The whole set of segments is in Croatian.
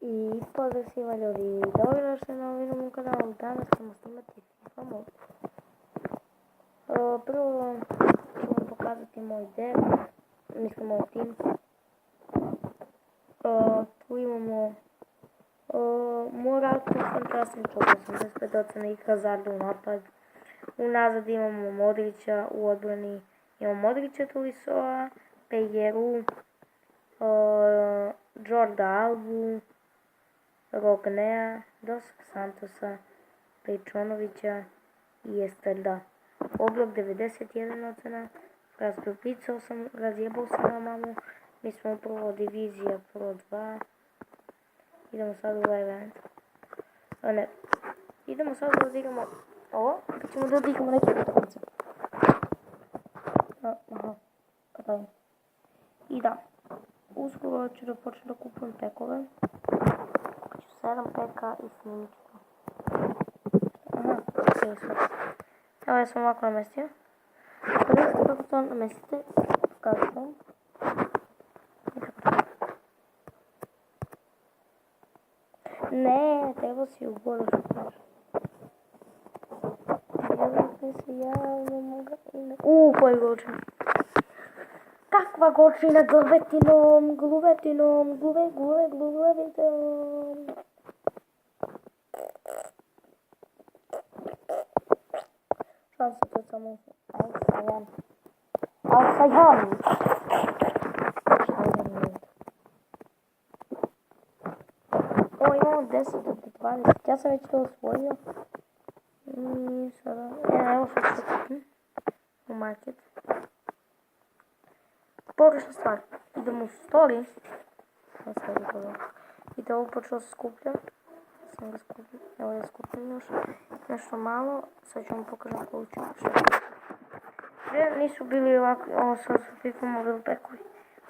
I pozdrav svima ljudi, dobro došli na ovom kanalu. Danas ćemo snimati FIFA mod. Prvo ću vam pokazati moj deck, mislim moj tim. Tu imamo Morata, fantastično, 85 ocena i Hazarda u napad. Unazad imamo Modrića, u odbrani imamo Modrića, Tulisova, Pejeru, Jorda Albu, Rognea, Dos Santosa, Pejčonovića i Esterda. Oblak 91 ocena, razgrupicao sam, razjebao sam na mamu. Mi smo upravo divizija Pro 2. Idemo sad u event. Idemo sad da odigramo ovo, pa ćemo da odigramo neke utakmice. I da, uskoro ću da počnem da kupujem pekove. Ću 7 peka i snimit ću to. Okej, super. Evo ja sam ovako namestio. Vidite kako to namestite, pokažu vam. Ne, treba si u gore što kaže. Javite se, javno ime. Koji golčin. Kakva golčina gluvetinom, gluvetinom. Šan se to samo Al-Sajan. Imamo 10 od 20. Ja sam već to osvojio. I sada... evo što ću kupim. U market. Pogrešna stvar. Idemo u stoli. I da ovo počeo se skupljam. Sam ga skupim. Evo ja skupim još. Nešto malo. Sad ću vam pokažem koliko ću prije nisu bili ovako. Ovo sad su FIFA mogli pekovi.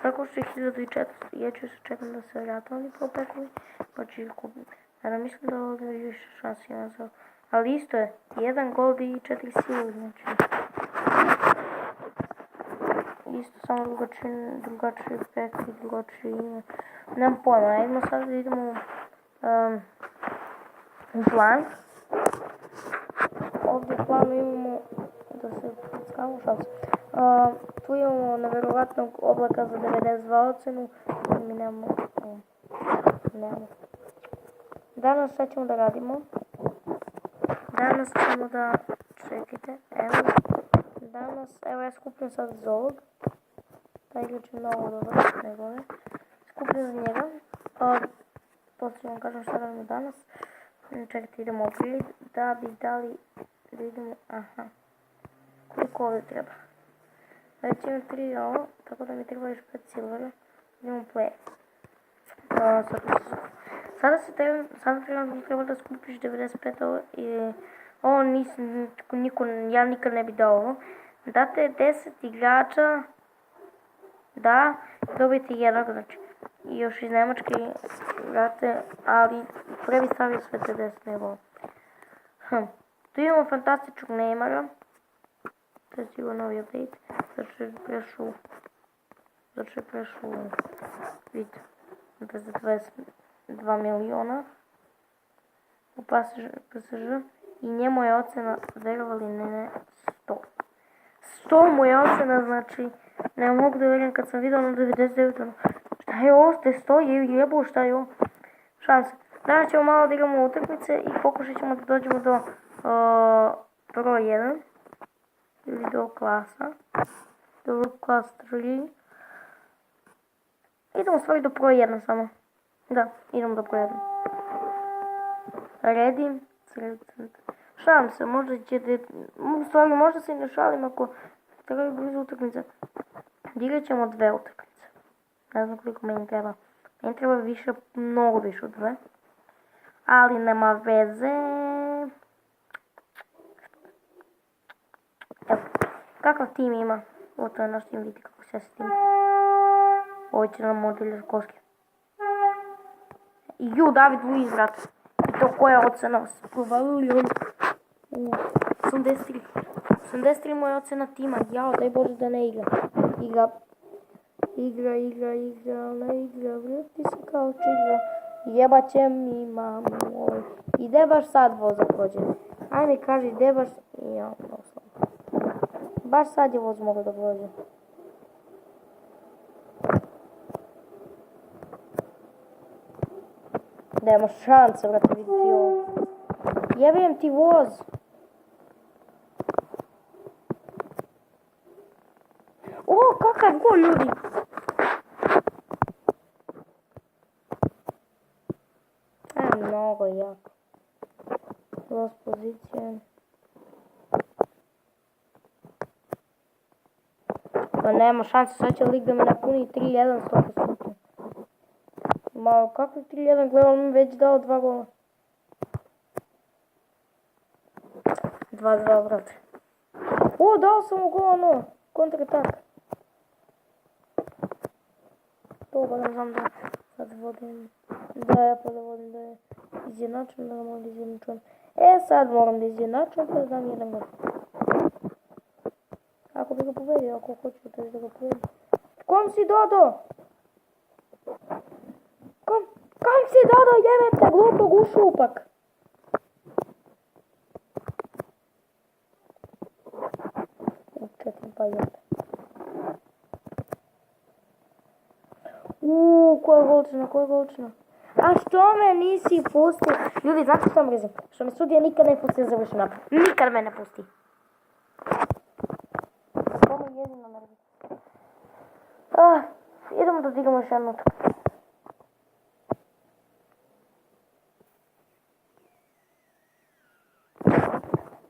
Sad košće 1400. Ja ću se čekam da se vrata oni pekovi. Pa ću ih kupiti. Naravno mislim da ovdje više šansi ima za... ali isto je. 1 gold i 4 sile. Znači... isto samo drugačiji pek i drugačiji ime. Nemam pojma, ajmo sad da idemo u plan. Ovdje u planu imamo, da se skamo šansu. Tu imamo nevjerovatnog oblaka za 92 ocenu. Mi nemamo. Danas šta ćemo da radimo? Danas ćemo da, čekajte, evo ja skupljam sad za ovog. Taj igrač je mnogo dobro, njegove. Skupljam za njega. Poslije vam kažem šta radimo danas. Čekajte, idemo u upgrade, da bi dali, da idemo, koliko ovdje treba. Već imam 3 ovo, tako da mi treba još 5 silvera. Idemo u play. Sada treba da skupiš 95 ovo i ovo ja nikad ne bi dao ovo. Date 10 igrača, da, dobijete jednog, znači, i još iz Nemačke date, ali prvi stavio sve te 10 nego. Tu imamo fantastičnog Neymara, to je sigurno novi update, zato je prešu, vidite, za 22 miliona u PSG i njemu je ocena, verovali ne, 100. 100 mu je ocena, znači, ne mogu da verujem kad sam vidio na 99. Šta je ovo, ste 100, jebo, šta je ovo? Šanse. Danas ćemo malo da igramo utakmice i pokušat ćemo da dođemo do Pro 1 ili do klasa. Do klas 3. Idemo stvari do Pro 1 samo. Da, idemo do Pro 1. Redim. Šalim se, možda ćete, u stvari možda se i ne šalim ako trebaju blizu utakmice. Igrat ćemo 2 utakmice. Ne znam koliko meni treba. Meni treba više, mnogo više od 2. Ali nema veze. Evo, kakav tim ima? Ovo to je naš tim, vidite kako se s tim. Ovo će nam modilja koske. Ju, David Luiz, brate. I to koja ocena? Provalili on. 83. 83 moja ocena tima. Jao, daj Bože da ne igra. Igra, ne igra. Vrti se kao će igra. Jebat će mi mamu. I gdje baš sad voz prođe? Ajme kaži gdje baš... Ja, baš sad je voz mogao da prođe. Nema šanse, brate, vidjeti ovo. Jebem ti voz. O, kakav gol, ljudi. Mnogo jako. Lost pozicija. Pa nema šanse, sad će lik da me napuni 3-1 100%. Malo, kako je 3-1, gledaj, on mi već dao 2 gola. 2-2, brate. O, dao sam mu gol, ono, kontratak. To ne znam da sad vodim. Da, ja pa da vodim, da je izjednačujem, da ga moram da izjednačujem. Sad moram da izjednačujem, pa da dam jedan gol. Ako bi ga povedio, ako hoću da ga povedio. Kom si Dodo? Kom si Dodo, jebem te glupog ušupak? Učetim pa jebem. Koja je golčina? A što me nisi pustio? Ljudi, znate što mrzim? Što me sudija nikad ne pusti da završim napad. Nikad me ne pusti. To me jedino mrzim. Idemo da odigramo još jednu utakmicu.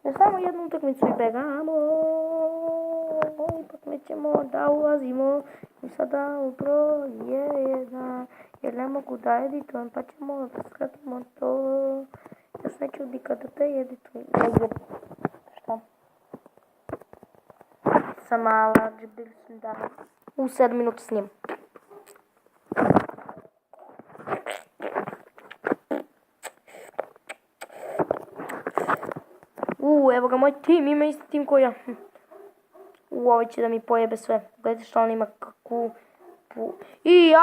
Još samo jednu utakmicu i begamo. Ipak nećemo da ulazimo. I sada u broj 1. Jer ne mogu da editujem, pa ćemo da skratimo to. Još ne čudi kada te editujem. Šta? Sam mala, bil sam da. U 7 minuta snim. Evo ga, moj tim ima isti tim koji ja. Ovaj će da mi pojebe sve. Gledajte što on ima kakvu... I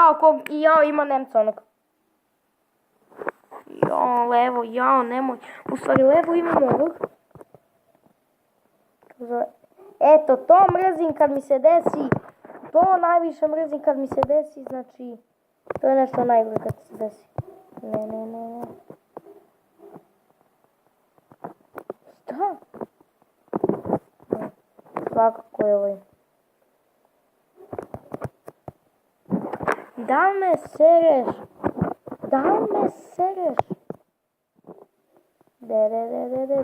jao ima Nemca onog. Jao, levo, nemoj. U stvari levo imamo ovog. Eto, to mrzim kad mi se desi. To najviše mrzim kad mi se desi, znači... To je nešto najgore kad se desi. Ne. Šta? Svakako je ovaj. Da me sereš?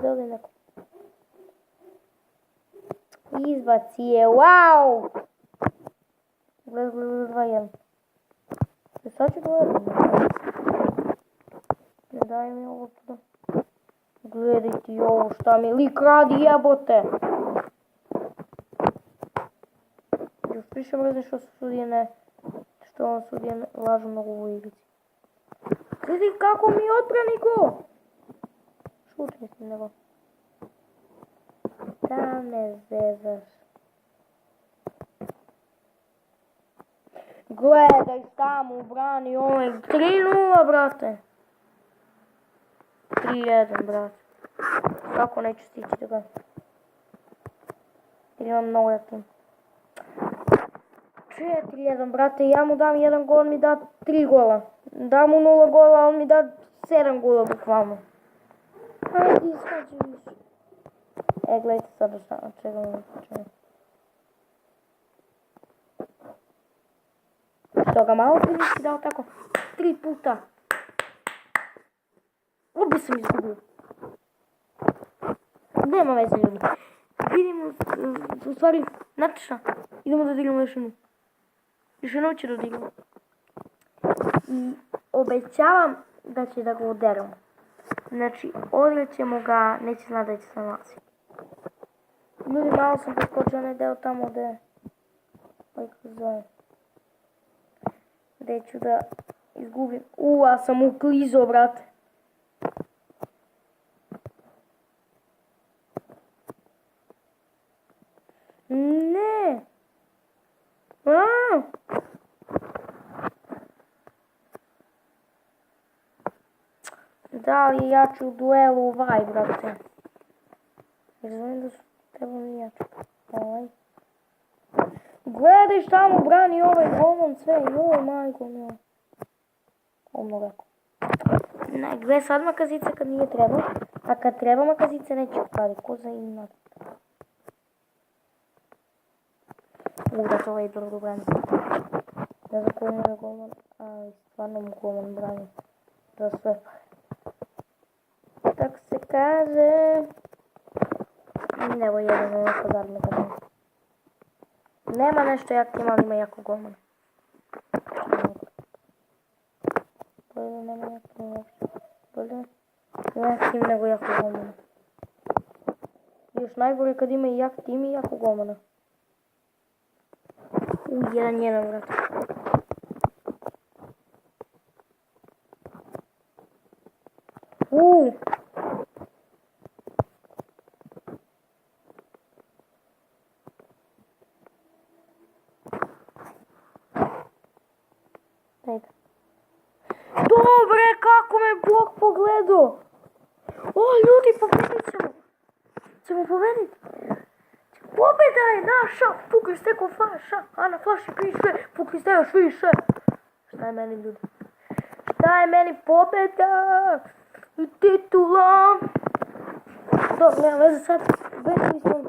Doli neko. Izbaci je, wow! Gled, 2-1. Sad ću gledati. Ne daj mi ovo tuda. Gledaj ti ovo, šta mi lik radi, jebote! Još više mrzim što sudije lažu na ovu igrici. Gledaj kako mi odbrani go! Šut mislim nego. Da me zezaš. Gledaj šta mu brani ovaj 3-0, brate. 3-1, brate. Kako neću stići da ga... Jer imam mnogo jakim. 4-1, brate, ja mu dam 1 gol, on mi da 3 gola. Dam mu 0 gola, on mi da 7 gola, bukvalno. Ajde, iskađi više. Gledajte sada šta, čega mi počne. Što ga malo prije si dao tako 3 puta. Obi sam izgubio. Nema veze, ljudi. Vidimo, u stvari, znate šta? Idemo da odigramo još jednu. Još jednu ću da odigramo. I obećavam da će da ga uderamo. Znači, odlećemo ga, neće znati da će se nalazi. Ljudi, malo sam preskočio onaj deo tamo gde... Kako zove. Gde ću da izgubim. Ja sam uklizo, brate. Ne. Da li je jači u duelu ovaj, brate? Jer znam da su treba mi jači. Ovaj. Gledaj šta mu brani ovaj golman sve. Joj, majko moj. Omno lako. Ne, gledaj sad makazice kad nije treba. A kad treba makazice neće upali. Ko za ima. Da to ovaj dobro brani. Ne znam ko mu je golman. Ali stvarno mu golman brani. Za sve. Tak se kaže. Evo jedan ono kod arme kada. Nema nešto jak tim, ali ima jako golman. Bolje nema jak tim uopšte. Bolje ima jak tim nego jako golmana. Još najbolje kad ima i jak tim i jako golmana. Jedan, brate. Ajde. Dobre, kako me Bog pogledao! O, ljudi, pobedit ćemo! Ćemo pobedit! Pobjeda je naša! Pukli ste ko flaša! A na flaši piše! Pukli ste još više! Šta je meni, ljudi? Šta je meni pobjeda? Titula! Dobro, nema veze sad. Pobedili smo.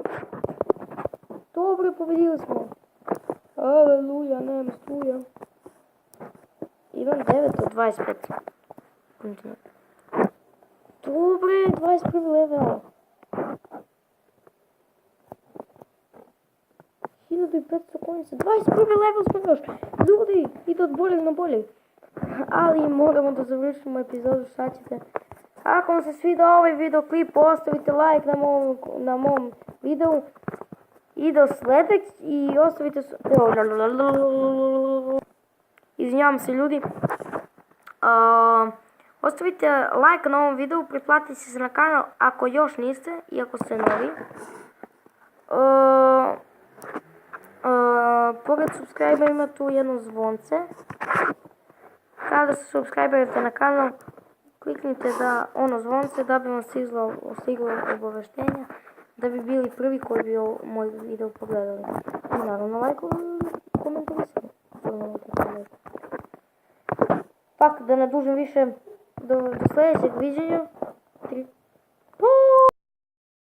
Dobro, pobedili smo. Aleluja, nema struja. Imam 9 od 25. Dobre, 21 level. 1500 konica. 21 level smo još. Ljudi, ide od boljeg na bolje. Ali moramo da završimo epizodu, šta ćete. Ako vam se sviđa ovaj videoklip, ostavite like na mom videu. I do sljedećeg i ostavite... Izvinjavam se, ljudi. Ostavite like na ovom videu, pretplatite se na kanal ako još niste i ako ste novi. Pored subscribe ima tu jedno zvonce. Kada se subscriberite na kanal, kliknite da ono zvonce da bi vam stiglo obaveštenja, da bi bili prvi koji bi moj video pogledali. I naravno lajko i komentarisati. Pak da ne dužim više, do sljedećeg viđenja.